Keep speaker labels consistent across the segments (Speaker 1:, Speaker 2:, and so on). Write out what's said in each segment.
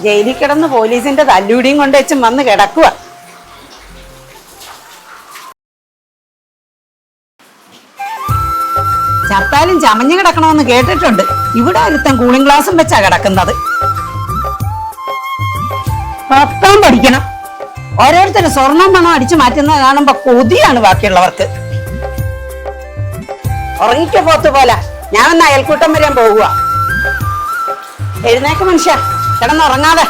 Speaker 1: ജയിലിൽ കിടന്ന് പോലീസിന്റെ തല്ലുടിയും കൊണ്ട് വെച്ചും വന്ന് കിടക്കുക. ചത്താലും ചമഞ്ഞു കിടക്കണമെന്ന് കേട്ടിട്ടുണ്ട്. ഇവിടെ ഒരുത്തൻ കൂളിംഗ് ഗ്ലാസും വെച്ചാ കിടക്കുന്നത്. പത്താൻ പഠിക്കണം. ഓരോരുത്തരും സ്വർണം പണം അടിച്ചു മാറ്റുന്നത് കാണുമ്പോ കൊതിയാണ് ബാക്കിയുള്ളവർക്ക്. ഉറങ്ങിക്ക പോത്ത് പോലെ. ഞാൻ ഒന്ന് അയൽക്കൂട്ടം വരാൻ പോകുക. എഴുന്നേക്ക് മനുഷ്യ, കിടന്നുറങ്ങാതെ.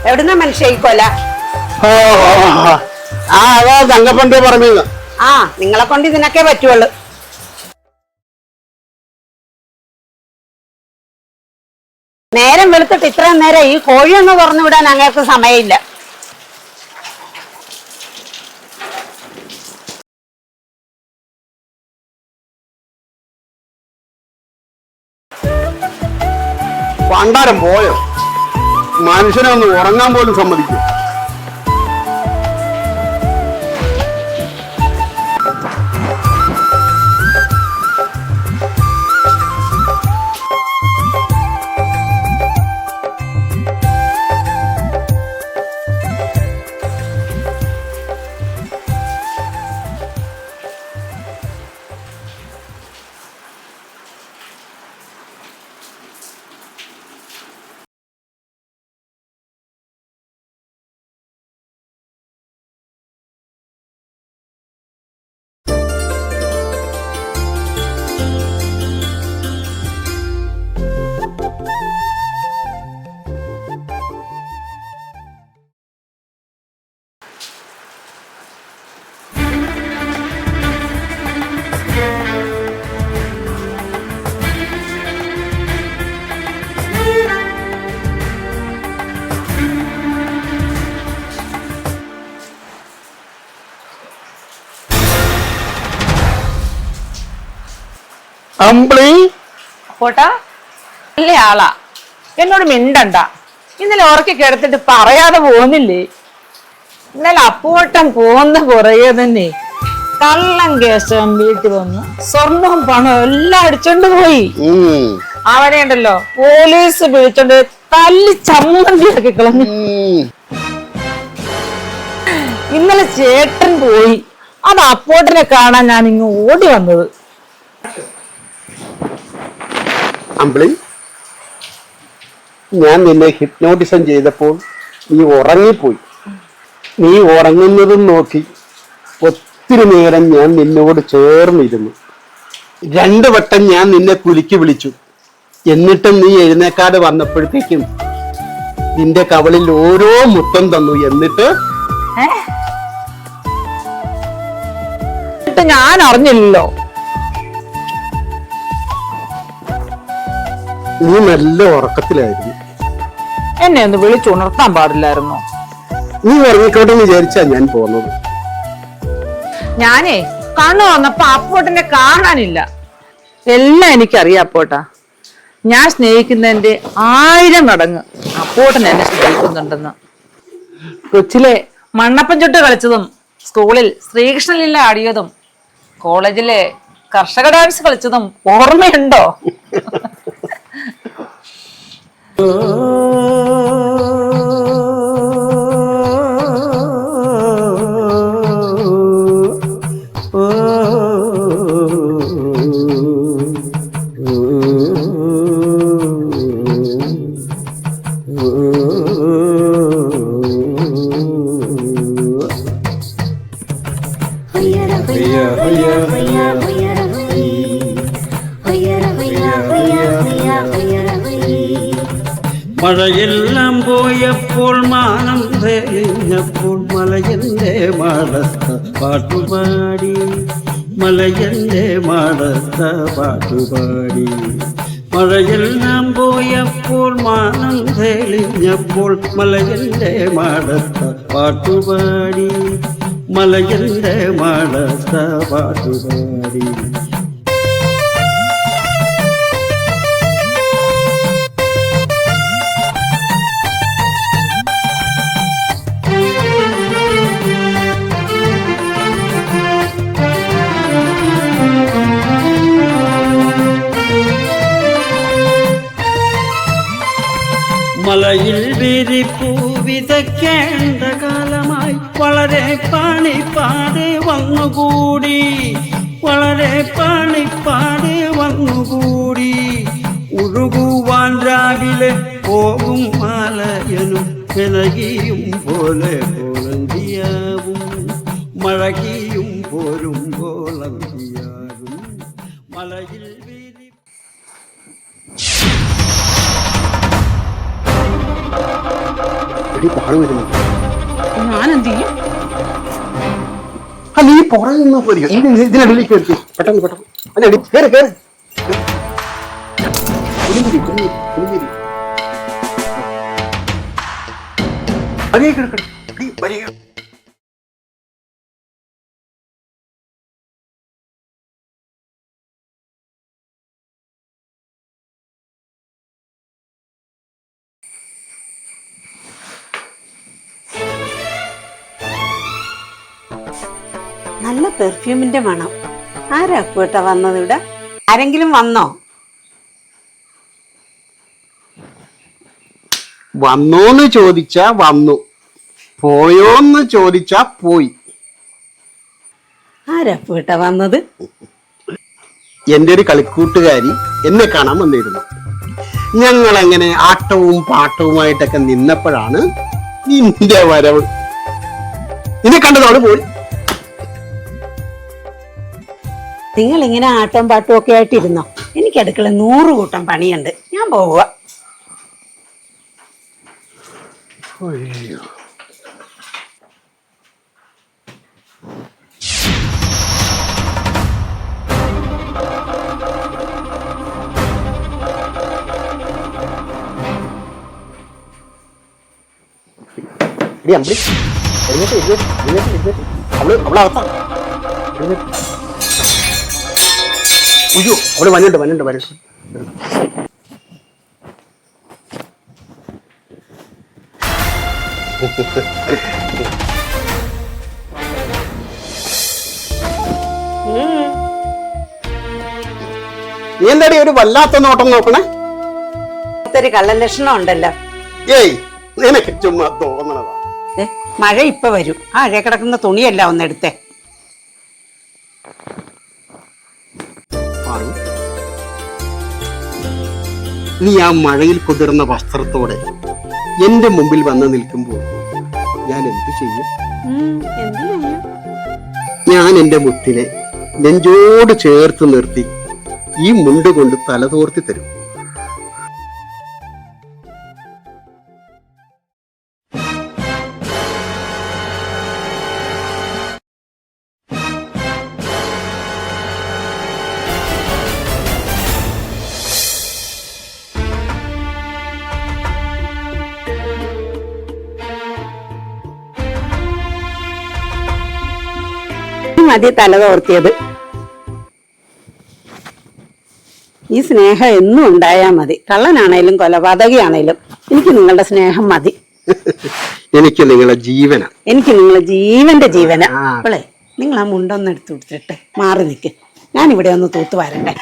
Speaker 1: എവിടുന്ന മനുഷ്യ ഈ കൊല?
Speaker 2: തങ്കപ്പണ്ട് പറഞ്ഞു.
Speaker 1: ആ, നിങ്ങളെ കൊണ്ട് ഇതിനൊക്കെ പറ്റുള്ളൂ. നേരം വെളുത്തിട്ട് ഇത്രയും നേരം ഈ കോഴിയൊന്ന് തുറന്നു വിടാൻ അങ്ങേർക്ക് സമയമില്ല.
Speaker 2: പണ്ടാരം പോയോ? മനുഷ്യനെ ഒന്ന് ഉറങ്ങാൻ പോലും സമ്മതിക്കും. അമ്പിളി
Speaker 1: പോട്ടാ, അല്ലേ ആളാ. എന്നോട് മിണ്ടണ്ട. ഇന്നലെ ഉറക്കി കിടത്തിട്ട് പറയാതെ പോന്നില്ലേ? ഇന്നലെ അപ്പൂട്ടം പോന്ന പുറകെ തന്നെ കള്ളം കേസം വീട്ടിൽ വന്ന് സ്വർണവും പണവും എല്ലാം അടിച്ചോണ്ട് പോയി. അവനെ ഉണ്ടല്ലോ പോലീസ് പിടിച്ചോണ്ട് തല്ലി ചമ്മന്തിയാക്കി കളഞ്ഞു. ഇന്നലെ ചേട്ടൻ പോയി. അത് അപ്പൂട്ടനെ കാണാൻ ഞാൻ ഇങ്ങ് ഓടി വന്നത്.
Speaker 2: അമ്പിളി, ഞാൻ നിന്നെ ഹിപ്നോട്ടിസം ചെയ്തപ്പോൾ നീ ഉറങ്ങിപ്പോയി. നീ ഉറങ്ങുന്നതും നോക്കി ഒത്തിരി നേരം ഞാൻ നിന്നോട് ചേർന്നിരുന്നു. 2 വട്ടം ഞാൻ നിന്നെ കുലുക്കി വിളിച്ചു. എന്നിട്ടും നീ എഴുന്നേക്കാതെ വന്നപ്പോഴത്തേക്കും നിന്റെ കവളിൽ ഓരോ മുത്തം തന്നു. എന്നിട്ട്
Speaker 1: ഞാൻ അറിഞ്ഞില്ലല്ലോ.
Speaker 2: നീ നല്ല ഉറക്കത്തിലായിരുന്നു.
Speaker 1: എന്നെ ഒന്ന് വിളിച്ചുണർത്താൻ പാടില്ലായിരുന്നോ?
Speaker 2: നീ ഉറങ്ങിക്കോട്ടെ എന്ന് വിചാരിച്ചാ ഞാൻ പോന്നത്.
Speaker 1: ഞാനേ കണ്ണു വന്നപ്പോ അപ്പോട്ടനെ കാണാനില്ല. എല്ലാം എനിക്കറിയാം അപ്പോട്ടാ. ഞാൻ സ്നേഹിക്കുന്നതിന്റെ 1000 മടങ്ങ് അപ്പോട്ടൻ എന്നെ സ്നേഹിക്കുന്നുണ്ടെന്ന്. കൊച്ചിലെ മണ്ണപ്പൻ ചുട്ട് കളിച്ചതും, സ്കൂളിൽ ശ്രീകൃഷ്ണലീല ആടിയതും, കോളേജിലെ കർഷക ഡാൻസ് കളിച്ചതും ഓർമ്മയുണ്ടോ?
Speaker 3: മഴയെല്ലാം പോയപ്പോൾ മാനം തെളിഞ്ഞപ്പോൾ മലയന്റെ മാടത്ത പാട്ടുപാടി, മലയന്റെ മാടത്ത പാട്ടുപാടി. മഴയെല്ലാം പോയപ്പോൾ മാനം തെളിഞ്ഞപ്പോൾ മലയന്റെ മാടത്ത പാട്ടുപാടി, മലയന്റെ മാടത്ത പാട്ടുപാടി. മലയിൽ വിരിപ്പൂ വിതയ്ക്കേണ്ട കാലമായി വളരെ പാണിപ്പാടെ വന്നുകൂടി, വളരെ പാണിപ്പാടെ വന്നുകൂടി. ഉരുകുവാൻ രാവിലെ പോകും മാലയനും പിണകിയും പോലെ കോളന്തിയാവും, മഴകിയും പോരും കോളന്തിയാകും. മലയിൽ
Speaker 1: ഞാൻ എന്ത് ചെയ്യും?
Speaker 2: നീ പുറകെ നിന്നാ പോരിക. ഇതിനടിയിലേക്ക് എടുത്തു പെട്ടെന്ന് പെട്ടെന്ന് അതിനടി കയറി കയറി
Speaker 4: നല്ല പെർഫ്യൂമിന്റെ മണം. ആരാ കൂട്ട വന്നത് ഇവിടെ? ആരെങ്കിലും വന്നോ?
Speaker 2: വന്നോന്ന് ചോദിച്ചാ വന്നു, പോയോന്ന് ചോദിച്ചാ പോയി.
Speaker 4: ആരാ കൂട്ട വന്നത്?
Speaker 2: എന്റെ ഒരു കളിക്കൂട്ടുകാരി എന്നെ കാണാൻ വന്നിരുന്നു. ഞങ്ങൾ അങ്ങനെ ആട്ടവും പാട്ടവുമായിട്ടൊക്കെ നിന്നപ്പോഴാണ് നിന്റെ വരവ്. നിന്നെ കണ്ടതോട് പോയി.
Speaker 4: നിങ്ങൾ ഇങ്ങനെ ആട്ടവും പാട്ടും ഒക്കെ ആയിട്ടിരുന്നോ? എനിക്ക് അടുക്കള 100 കൂട്ടം പണിയുണ്ട്, ഞാൻ പോവുക.
Speaker 2: അയ്യോ അവള് വന്നിട്ട് വന്നിട്ട് വരട്ടെ. നീ എന്താടി ഒരു വല്ലാത്ത നോട്ടം നോക്കണേ?
Speaker 4: ഒരു കള്ളലക്ഷണം ഉണ്ടല്ലോ.
Speaker 2: ഏയ് നിനക്ക് ചുമ്മാ തോന്നണതാ.
Speaker 4: മഴ ഇപ്പൊ വരും. ആ അഴ കിടക്കുന്ന തുണിയല്ല ഒന്നെടുത്തേ.
Speaker 2: നീ ആ മഴയിൽ കുതിർന്ന വസ്ത്രത്തോടെ എന്റെ മുമ്പിൽ വന്ന് നിൽക്കുമ്പോൾ ഞാൻ എന്ത് ചെയ്യും? ഞാൻ എന്റെ മുത്തിനെ നെഞ്ചോട് ചേർത്ത് നിർത്തി ഈ മുണ്ട് കൊണ്ട് തലതോർത്തി തരും.
Speaker 4: മതി തല തോർത്തിയത്. ഈ സ്നേഹം എന്നും ഉണ്ടായാ മതി. കള്ളനാണേലും കൊലപാതകയാണേലും എനിക്ക് നിങ്ങളുടെ സ്നേഹം മതി.
Speaker 2: എനിക്ക് നിങ്ങളെ ജീവന.
Speaker 4: എനിക്ക് നിങ്ങളെ ജീവന്റെ ജീവന. അപ്പോളേ നിങ്ങൾ ആ മുണ്ടൊന്ന് എടുത്തു കൊടുത്തിട്ട് മാറി നിൽക്ക്. ഞാനിവിടെ ഒന്ന് തൂത്തു വരണ്ടേ.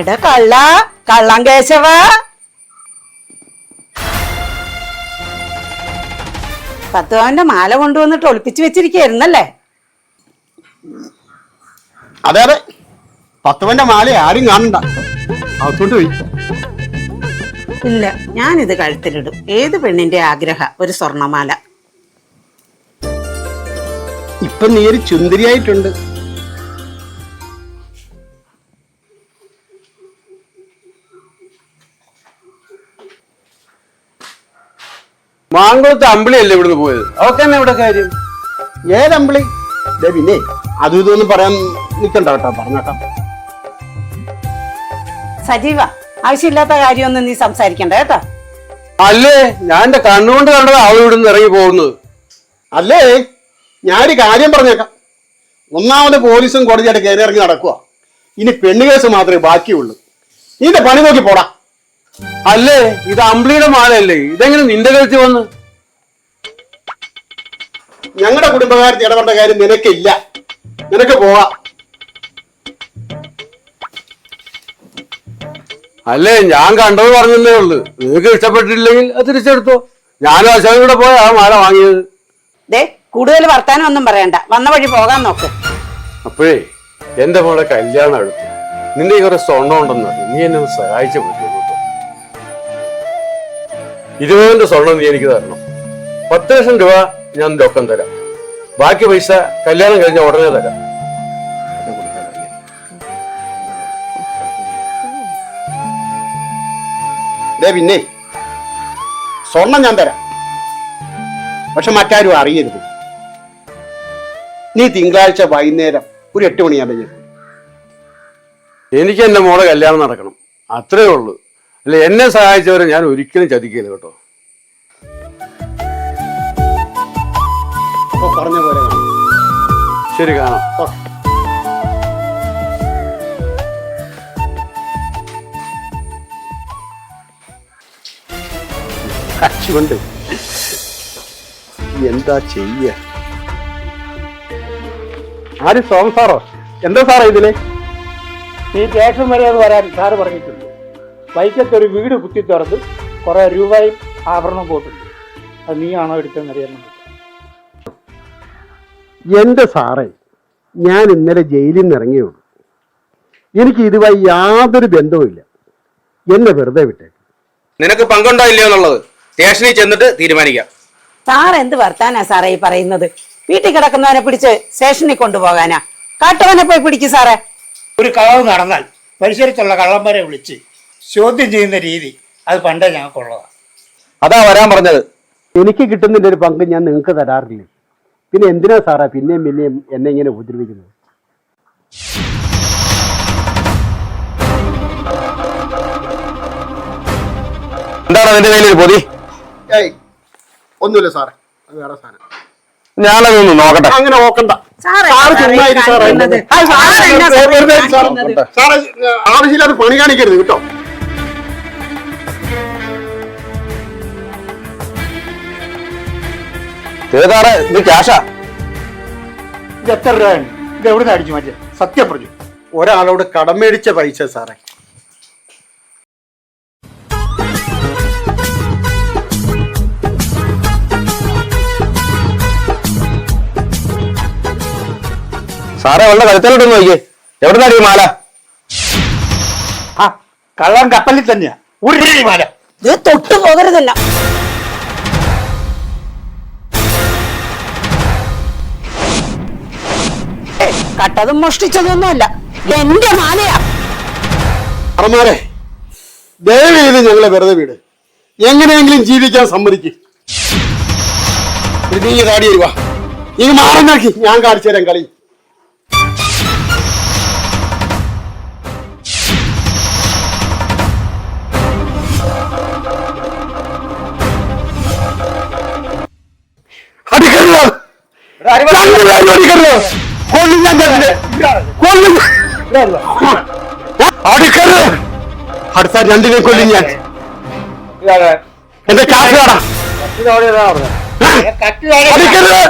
Speaker 4: എടാ കള്ളം കേശവ, പത്തുവാന്റെ മാല കൊണ്ടുവന്നിട്ട് ഒളിപ്പിച്ചു വെച്ചിരിക്കുന്നല്ലേ?
Speaker 2: അതെ അതെ, 10 മാല ആരും കാണണ്ട. അകത്തോട്ട് പോയി.
Speaker 4: ഇല്ല, ഞാനിത് കഴുത്തിലിടും. ഏത് പെണ്ണിന്റെ ആഗ്രഹ ഒരു സ്വർണമാല.
Speaker 2: ഇപ്പൊ നീ ഒരു ചുന്ദരിയായിട്ടുണ്ട്.
Speaker 5: മാങ്കുളത്ത് അമ്പിളിയല്ലേ ഇവിടുന്ന് പോയത്? അവർക്ക് തന്നെ ഇവിടെ കാര്യം.
Speaker 2: ഏതമ്പിളി? പിന്നെ അതും ഇതൊന്നും പറയാൻ നിൽക്കണ്ട കേട്ടോ, പറഞ്ഞേക്കാം.
Speaker 4: സജീവ, ആവശ്യമില്ലാത്ത കാര്യമൊന്നും നീ സംസാരിക്കണ്ട കേട്ടോ.
Speaker 5: അല്ലേ, ഞാൻ എന്റെ കണ്ണുകൊണ്ട് കണ്ടത് അവൾ ഇവിടുന്ന് ഇറങ്ങി പോകുന്നത്.
Speaker 2: അല്ലേ, ഞാനൊരു കാര്യം പറഞ്ഞേക്കാം. ഒന്നാമത് പോലീസും കോടതിയായിട്ട് കയറി ഇറങ്ങി നടക്കുക. ഇനി പെണ്ണുകേസ് മാത്രമേ ബാക്കിയുള്ളൂ. നീന്റെ പണി നോക്കി പോടാ.
Speaker 5: അല്ലേ ഇത് അമ്പിളിയുടെ മാലയല്ലേ, ഇതെങ്ങനെ നിന്റെ കഴുത്തിൽ വന്ന്?
Speaker 2: ഞങ്ങളുടെ കുടുംബകാരത്തിൽ ഇടപെടേണ്ട കാര്യം നിനക്കില്ല, നിനക്ക് പോവാം.
Speaker 5: അല്ലേ ഞാൻ കണ്ടത് പറഞ്ഞതേ ഉള്ളു, നിനക്ക് ഇഷ്ടപ്പെട്ടില്ലെങ്കിൽ അത് തിരിച്ചെടുത്തോ. ഞാനും അശോകൻ കൂടെ പോയ ആ മാല വാങ്ങിയത്.
Speaker 4: ദേ കൂടുതൽ വർത്താനം ഒന്നും പറയണ്ട, വന്ന വഴി പോകാൻ നോക്ക്.
Speaker 5: അപ്പോഴേ എന്റെ മോളെ കല്യാണം എടുത്തു, നിന്റെ ഈ കുറെ സ്വർണ്ണം ഉണ്ടെന്ന് നീ എന്നെ ഒന്ന് സഹായിച്ചു പറ്റുള്ളൂ കേട്ടോ. 20,000 സ്വർണം നീ എനിക്ക് തരണം. 10 ലക്ഷം രൂപ ഞാൻ രൊക്കം തരാം, ബാക്കി പൈസ കല്യാണം കഴിഞ്ഞ ഉടനെ തരാം.
Speaker 2: പിന്നെ സ്വർണം ഞാൻ തരാം, പക്ഷെ മറ്റാരും അറിയരുത്. നീ തിങ്കളാഴ്ച വൈകുന്നേരം ഒരു 8 മണിയാകുമ്പോൾ
Speaker 5: എനിക്ക് എന്റെ മോളെ കല്യാണം നടക്കണം, അത്രേ ഉള്ളൂ. അല്ലെ എന്നെ സഹായിച്ചവരെ ഞാൻ ഒരിക്കലും ചതിക്കില്ല കേട്ടോ.
Speaker 2: പറഞ്ഞ പോലെ കാണാം.
Speaker 5: ശരി, കാണാം.
Speaker 2: കൊണ്ട് എന്താ ചെയ്യ? ആര് സോമ സാറോ? എന്താ സാറേ ഇതില്?
Speaker 6: ഈ സ്റ്റേഷൻ വരെ അത് വരാൻ സാറ് പറഞ്ഞിട്ടുണ്ട്. വൈക്കത്തൊരു വീട് കുത്തി തുറന്ന് കുറെ രൂപയും ആഭരണം പോയിട്ടുണ്ട്. അത് നീയാണോ എടുത്തെന്ന് അറിയാൻ വേണ്ടി.
Speaker 2: എന്റെ സാറേ, ഞാൻ ഇന്നലെ ജയിലിൽ നിന്ന് ഇറങ്ങിയുള്ളൂ. എനിക്ക് ഇതുമായി യാതൊരു ബന്ധവുമില്ല. എന്നെ വെറുതെ വിട്ടേ.
Speaker 7: നിനക്ക് പങ്കുണ്ടോ ഇല്ലയോ എന്നുള്ളത് സ്റ്റേഷനിൽ ചെന്നിട്ട് തീരുമാനിക്കാം.
Speaker 4: സാർ എന്ത് വർത്താനാ സാറേ ഈ പറയുന്നത്? വീട്ടിൽ കിടക്കുന്നവനെ പിടിച്ച് സ്റ്റേഷനിൽ കൊണ്ടുപോകാനാ? കാട്ടവനെ പോയി പിടിക്കും സാറേ.
Speaker 6: ഒരു കളവ് നടന്നാൽ പരിസരത്തുള്ള കള്ളന്മാരെ വിളിച്ച് ചോദ്യം ചെയ്യുന്ന രീതി അത് പണ്ടേ ഞങ്ങൾക്കുള്ളതാണ്.
Speaker 7: അതാ വരാൻ പറഞ്ഞത്.
Speaker 2: എനിക്ക് കിട്ടുന്നതിന്റെ ഒരു പങ്ക് ഞാൻ നിങ്ങൾക്ക് തരാറില്ല. പിന്നെ എന്തിനാ സാറേ പിന്നെയും പിന്നെയും എന്നെ ഇങ്ങനെ ഉപദ്രവിക്കുന്നത്?
Speaker 7: എന്താണ് അതിന്റെ കയ്യിലൊരു പൊതി?
Speaker 2: ഒന്നുമില്ല സാറേ, അത് വേറെ സാധനം.
Speaker 7: ഞാനതൊന്ന് നോക്കട്ടെ.
Speaker 2: അങ്ങനെ നോക്കണ്ട സാറേ, ആവശ്യമില്ലാതെ പണി കാണിക്കരുത് കേട്ടോ.
Speaker 7: സാറേ ഇത് ക്യാഷാ.
Speaker 6: ഇത് എത്ര രൂപയാണ്? ഇത് എവിടെ നിന്ന് അടിച്ചു മാറ്റിയ? സത്യം പറഞ്ഞു.
Speaker 2: ഒരാളോട് കടം മേടിച്ച പൈസ സാറേ.
Speaker 7: സാറേ അവളുടെ കഴുത്തലോട്ടൊന്ന് നോക്കിയേ, എവിടെ നിന്നാണ് ഈ മാല?
Speaker 6: ആ കള്ളൻ കപ്പലിൽ തന്നെയാ. ഒരു മാല
Speaker 4: ഇത് തൊട്ടു പോകരുതല്ല. കട്ടതും മോഷ്ടിച്ചതൊന്നുമല്ല, എന്റെ മാലയാ.
Speaker 2: അറമാരെ, ദയവ് ചെയ്ത് ഞങ്ങളെ വെറുതെ വീട്, എങ്ങനെയെങ്കിലും ജീവിക്കാൻ സമ്മതിക്കും. നീ താടി വരുവാ, നീ മാറി നോക്കി, ഞാൻ കാണിച്ചു തരാം കളി. അടിക്കരുത്, അടിക്കരുത്, കൊല്ലും ഞാൻ, കൊല്ലും, അടിക്കരുത്. അടുത്ത രണ്ടിനെ കൊല്ലും ഞാൻ. എന്റെ കാശ് കാണാം. അടിക്കരുത്.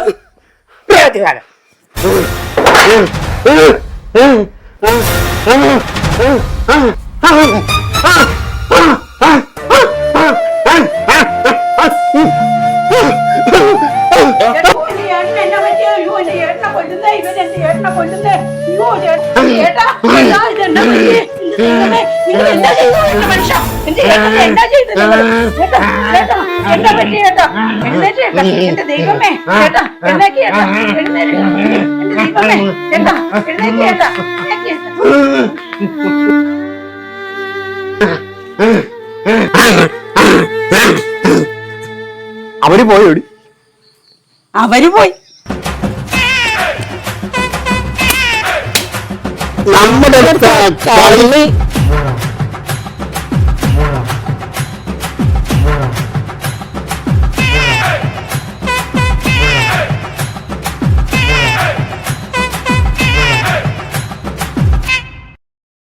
Speaker 2: അവര് പോയോടി,
Speaker 4: അവര് പോയി.
Speaker 2: നമ്മുടെ കളി